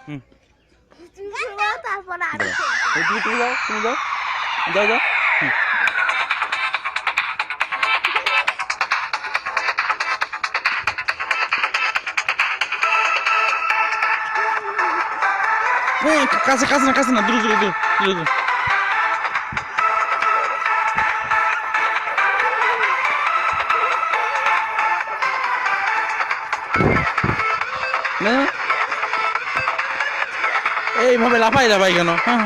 হুম তারপর তুমি যাও তুমি যাও যাও যাও কাছে কাছে না কাছে না দূরে দূরে দূরে দূরে দূরে এইভাবে লাফাই লাফাই কেন? হ্যাঁ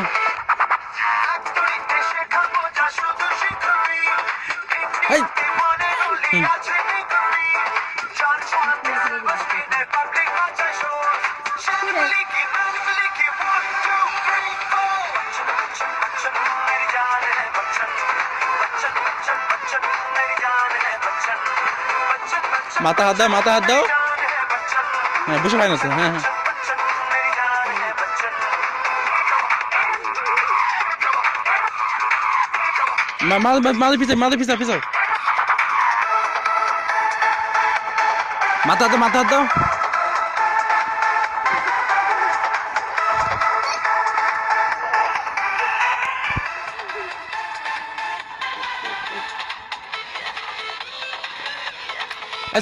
হ্যাঁ মাথা হাত দাও মাথা হাত দাও হ্যাঁ বসে পাই না তো হ্যাঁ হ্যাঁ মাথা পিছা পিছাও মাথা হাত দাও মাথা হাত দাও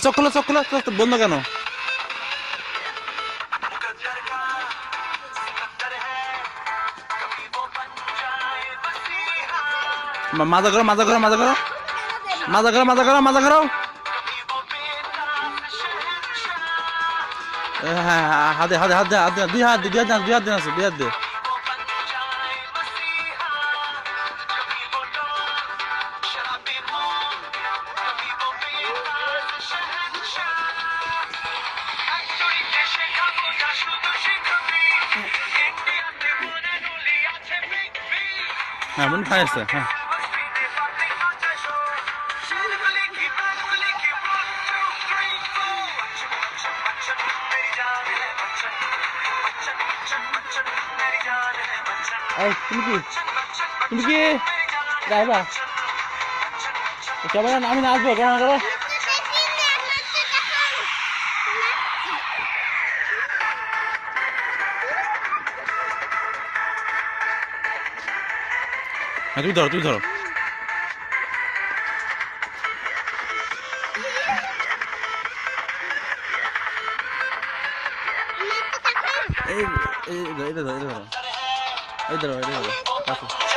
চোখ খোলো চোখ খোলো চোখ বন্ধ কেন? মাজা করো মাজা করো মাজা করো মাজা করো মাজা করো মাজা করো হ্যাঁ হাতে হাতে হাত দে হাত দে দুই হাত দে দুই হাত দুই হাত দিন আছে দুই হাত দে হ্যাঁ মনে খাই আছে হ্যাঁ তুমি কি তুমি কি যাইবা কেমন আমি নাচবো কেমন করো হ্যাঁ তুই ধরো তুই ধরো এই ধরো এই ধরো এই ধরো এই ধরো